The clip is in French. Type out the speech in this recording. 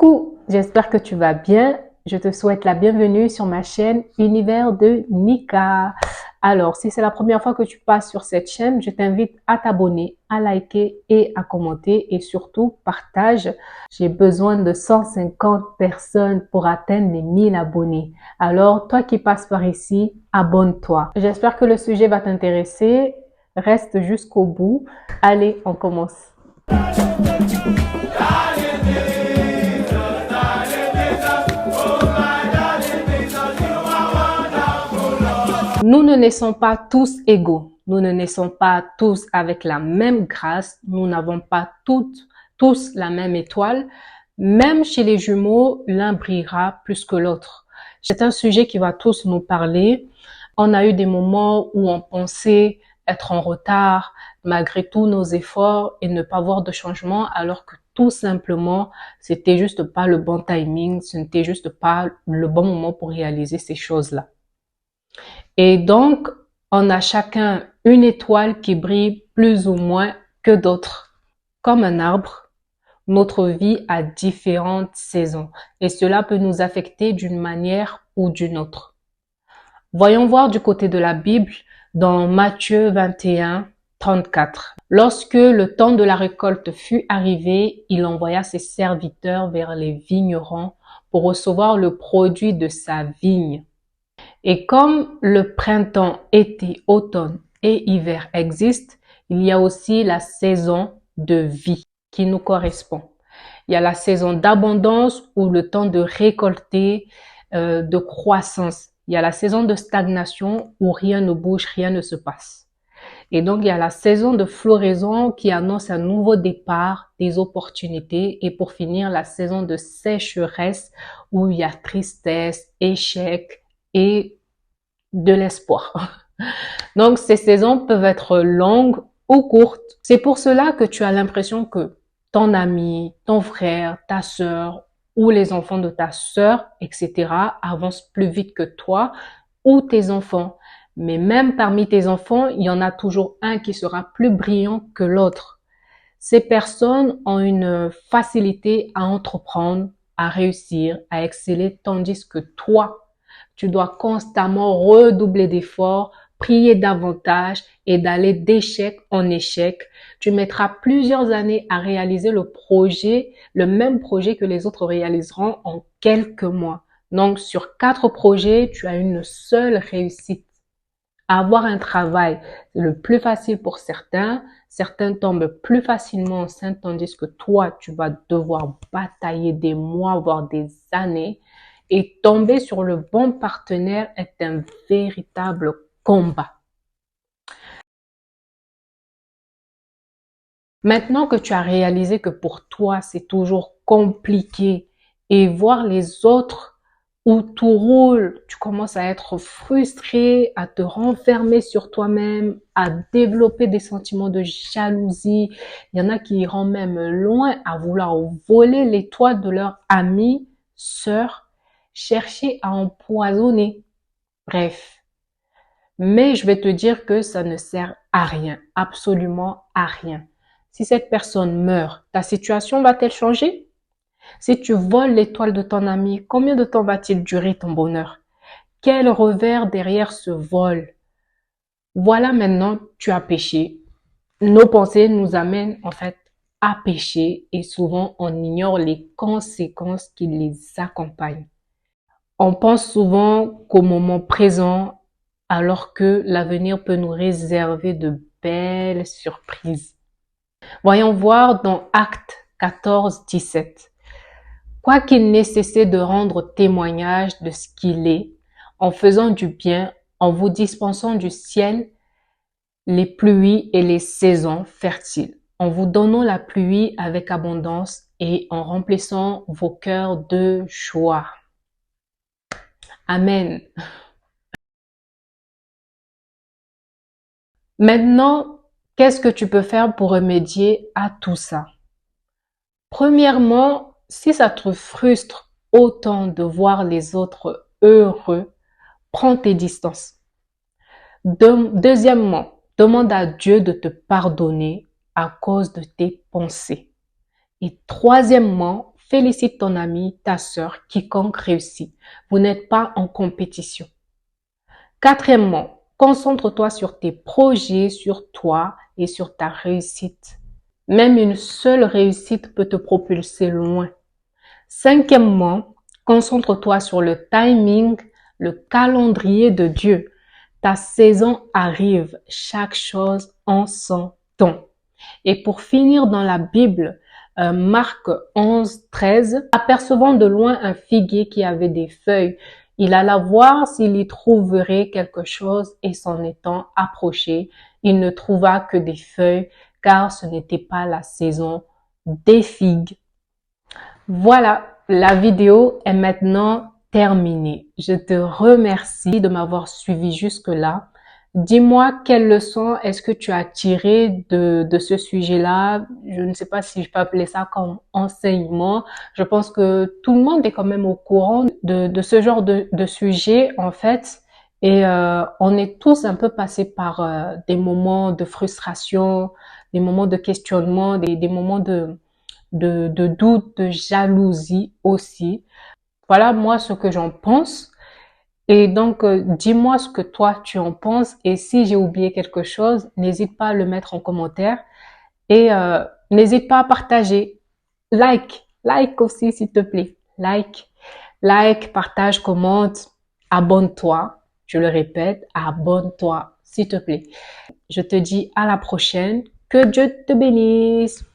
Coucou, j'espère que tu vas bien. Je te souhaite la bienvenue sur ma chaîne Univers de Nika. Alors, si c'est la première fois que tu passes sur cette chaîne, je t'invite à t'abonner, à liker et à commenter et surtout partage. J'ai besoin de 150 personnes pour atteindre les 1000 abonnés. Alors, toi qui passes par ici, abonne-toi. J'espère que le sujet va t'intéresser. Reste jusqu'au bout. Allez, on commence. Nous ne naissons pas tous égaux. Nous ne naissons pas tous avec la même grâce. Nous n'avons pas tous la même étoile. Même chez les jumeaux, l'un brillera plus que l'autre. C'est un sujet qui va tous nous parler. On a eu des moments où on pensait être en retard, malgré tous nos efforts et ne pas voir de changement, alors que tout simplement, c'était juste pas le bon timing, ce n'était juste pas le bon moment pour réaliser ces choses-là. Et donc, on a chacun une étoile qui brille plus ou moins que d'autres. Comme un arbre, notre vie a différentes saisons et cela peut nous affecter d'une manière ou d'une autre. Voyons voir du côté de la Bible dans Matthieu 21, 34. Lorsque le temps de la récolte fut arrivé, il envoya ses serviteurs vers les vignerons pour recevoir le produit de sa vigne. Et comme le printemps, été, automne et hiver existent, il y a aussi la saison de vie qui nous correspond. Il y a la saison d'abondance ou le temps de récolter, de croissance. Il y a la saison de stagnation où rien ne bouge, rien ne se passe. Et donc, il y a la saison de floraison qui annonce un nouveau départ, des opportunités. Et pour finir, la saison de sécheresse où il y a tristesse, échec et de l'espoir. Donc, ces saisons peuvent être longues ou courtes. C'est pour cela que tu as l'impression que ton ami, ton frère, ta sœur ou les enfants de ta sœur, etc. avancent plus vite que toi ou tes enfants. Mais même parmi tes enfants, il y en a toujours un qui sera plus brillant que l'autre. Ces personnes ont une facilité à entreprendre, à réussir, à exceller, tandis que toi, tu dois constamment redoubler d'efforts, prier davantage et d'aller d'échec en échec. Tu mettras plusieurs années à réaliser le même projet que les autres réaliseront en quelques mois. Donc, sur 4 projets, tu as une seule réussite. Avoir un travail, c'est le plus facile pour certains. Certains tombent plus facilement enceintes, tandis que toi, tu vas devoir batailler des mois, voire des années. Et tomber sur le bon partenaire est un véritable combat. Maintenant que tu as réalisé que pour toi, c'est toujours compliqué et voir les autres où tout roule, tu commences à être frustré, à te renfermer sur toi-même, à développer des sentiments de jalousie. Il y en a qui iront même loin à vouloir voler l'étoile de leur ami, sœur, chercher à empoisonner. Bref. Mais je vais te dire que ça ne sert à rien, absolument à rien. Si cette personne meurt, ta situation va-t-elle changer? Si tu voles l'étoile de ton ami, combien de temps va-t-il durer ton bonheur? Quel revers derrière ce vol? Voilà, maintenant, tu as péché. Nos pensées nous amènent en fait à pécher et souvent on ignore les conséquences qui les accompagnent. On pense souvent qu'au moment présent, alors que l'avenir peut nous réserver de belles surprises. Voyons voir dans Actes 14, 17. Quoiqu'il n'ait cessé de rendre témoignage de ce qu'il est, en faisant du bien, en vous dispensant du ciel les pluies et les saisons fertiles, en vous donnant la pluie avec abondance et en remplissant vos cœurs de joie. Amen. Maintenant, qu'est-ce que tu peux faire pour remédier à tout ça? Premièrement, si ça te frustre autant de voir les autres heureux, prends tes distances. Deuxièmement, demande à Dieu de te pardonner à cause de tes pensées. Et troisièmement, félicite ton ami, ta sœur, quiconque réussit. Vous n'êtes pas en compétition. Quatrièmement, concentre-toi sur tes projets, sur toi et sur ta réussite. Même une seule réussite peut te propulser loin. Cinquièmement, concentre-toi sur le timing, le calendrier de Dieu. Ta saison arrive, chaque chose en son temps. Et pour finir dans la Bible, Marc 11, 13, apercevant de loin un figuier qui avait des feuilles, il alla voir s'il y trouverait quelque chose et s'en étant approché, il ne trouva que des feuilles car ce n'était pas la saison des figues. Voilà, la vidéo est maintenant terminée. Je te remercie de m'avoir suivi jusque-là. Dis-moi quelle leçon est-ce que tu as tiré de ce sujet-là. Je ne sais pas si je peux appeler ça comme enseignement. Je pense que tout le monde est quand même au courant de ce genre de sujet, en fait. Et on est tous un peu passés par des moments de frustration, des moments de questionnement, des moments de doute, de jalousie aussi. Voilà moi ce que j'en pense. Et donc, dis-moi ce que toi tu en penses. Et si j'ai oublié quelque chose, n'hésite pas à le mettre en commentaire. Et n'hésite pas à partager. Like aussi s'il te plaît. Like, partage, commente, abonne-toi. Je le répète, abonne-toi s'il te plaît. Je te dis à la prochaine. Que Dieu te bénisse.